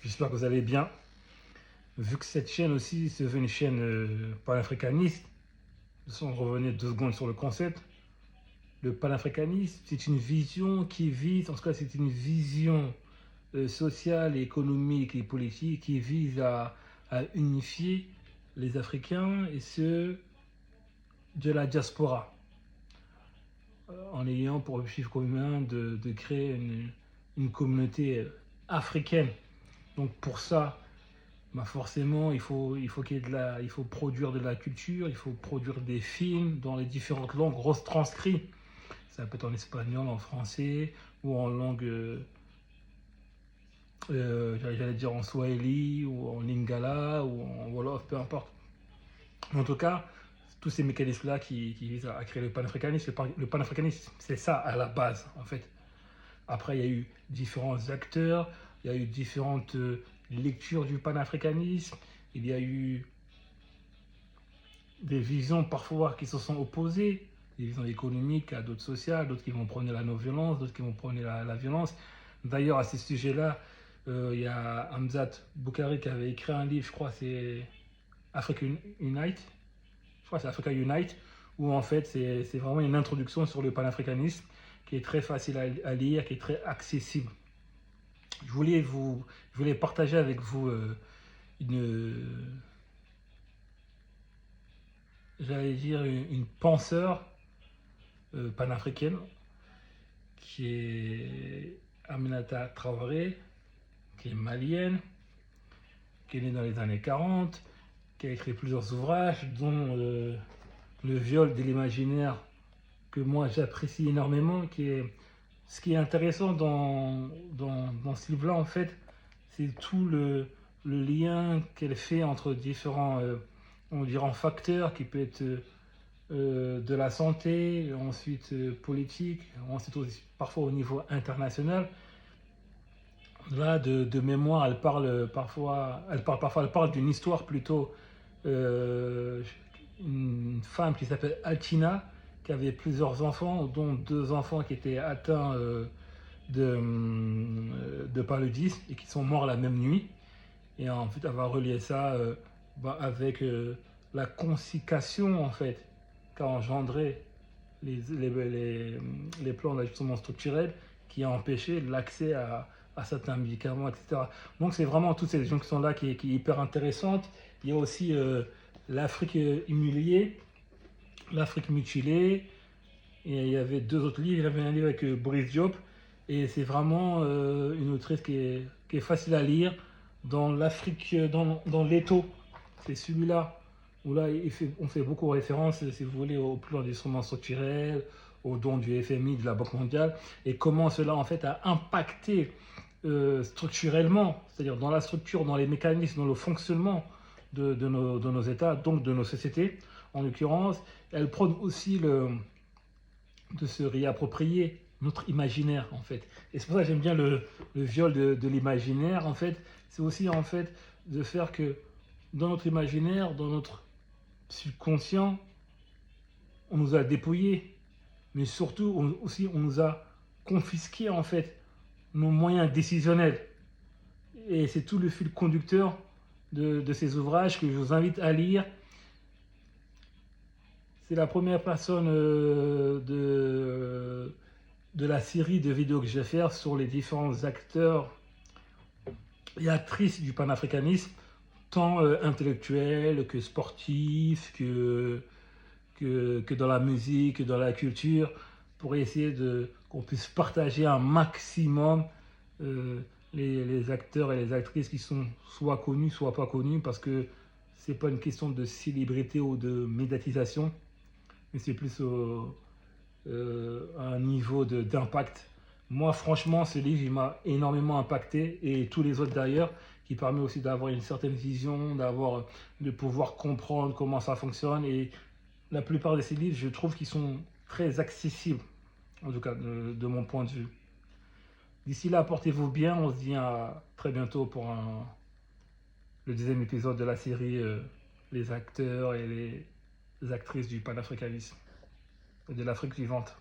J'espère que vous allez bien. Vu que cette chaîne aussi se veut une chaîne panafricaniste, on revenait 2 secondes sur le concept. Le panafricanisme, c'est une vision qui vise, en tout cas c'est une vision sociale, économique et politique qui vise à unifier les Africains et ceux de la diaspora, en ayant pour objectif commun de créer une communauté africaine. Donc pour ça, bah forcément, il faut produire de la culture, il faut produire des films dans les différentes langues retranscrits. Ça peut être en espagnol, en français ou en langue, j'allais dire en swahili ou en lingala ou en wolof, peu importe. En tout cas, tous ces mécanismes-là qui visent à créer le panafricanisme, le panafricanisme, c'est ça à la base en fait. Après, il y a eu différents acteurs, il y a eu différentes lectures du panafricanisme, il y a eu des visions parfois qui se sont opposées, des visions économiques à d'autres sociales, d'autres qui vont prôner la non-violence, d'autres qui vont prôner la violence. D'ailleurs, à ce sujet-là, il y a Hamzat Boukari qui avait écrit un livre, je crois c'est Africa Unite, je crois c'est Africa Unite, où en fait c'est vraiment une introduction sur le panafricanisme qui est très facile à lire, qui est très accessible. Je voulais partager avec vous j'allais dire une penseure panafricaine qui est Aminata Traoré, qui est malienne, qui est née dans les années 40, qui a écrit plusieurs ouvrages, dont Le viol de l'imaginaire, que moi j'apprécie énormément. Ce qui est intéressant dans ce livre-là, en fait, c'est tout le lien qu'elle fait entre différents facteurs qui peut être de la santé, ensuite politique, ensuite aussi, parfois au niveau international. Là, de mémoire, elle parle d'une histoire plutôt, euh, une femme qui s'appelle Altina, qui avait plusieurs enfants, dont 2 enfants qui étaient atteints de paludisme et qui sont morts la même nuit. Et en fait, elle va relier ça avec la conséquence en fait qu'a engendré les plans d'ajustement structurel qui a empêché l'accès à certains médicaments, etc. Donc c'est vraiment toutes ces jonctions-là qui est hyper intéressante. Il y a aussi l'Afrique humiliée, l'Afrique mutilée, et il y avait 2 autres livres. Il y avait un livre avec Boris Diop, et c'est vraiment une autrice qui est facile à lire. Dans l'Afrique, dans l'étau, c'est celui-là où là on fait beaucoup référence, si vous voulez, au plan d'instruments structurels, aux dons du FMI, de la Banque mondiale, et comment cela en fait a impacté structurellement, c'est-à-dire dans la structure, dans les mécanismes, dans le fonctionnement de nos États, donc de nos sociétés. En l'occurrence, elle prône aussi de se réapproprier notre imaginaire en fait. Et c'est pour ça que j'aime bien le viol de l'imaginaire en fait. C'est aussi en fait de faire que dans notre imaginaire, dans notre subconscient, on nous a dépouillés, mais surtout on nous a confisqué en fait nos moyens décisionnels. Et c'est tout le fil conducteur de ces ouvrages que je vous invite à lire. C'est la première personne de la série de vidéos que je vais faire sur les différents acteurs et actrices du panafricanisme, tant intellectuels que sportifs, que dans la musique, que dans la culture, pour essayer qu'on puisse partager un maximum les acteurs et les actrices qui sont soit connus, soit pas connus, parce que c'est pas une question de célébrité ou de médiatisation, mais c'est plus un niveau d'impact. Moi, franchement, ce livre, il m'a énormément impacté, et tous les autres d'ailleurs, qui permet aussi d'avoir une certaine vision, de pouvoir comprendre comment ça fonctionne. Et la plupart de ces livres, je trouve qu'ils sont très accessibles, en tout cas de mon point de vue. D'ici là, portez-vous bien. On se dit à très bientôt pour le 2e épisode de la série Les acteurs et les actrices du panafricanisme et de l'Afrique vivante.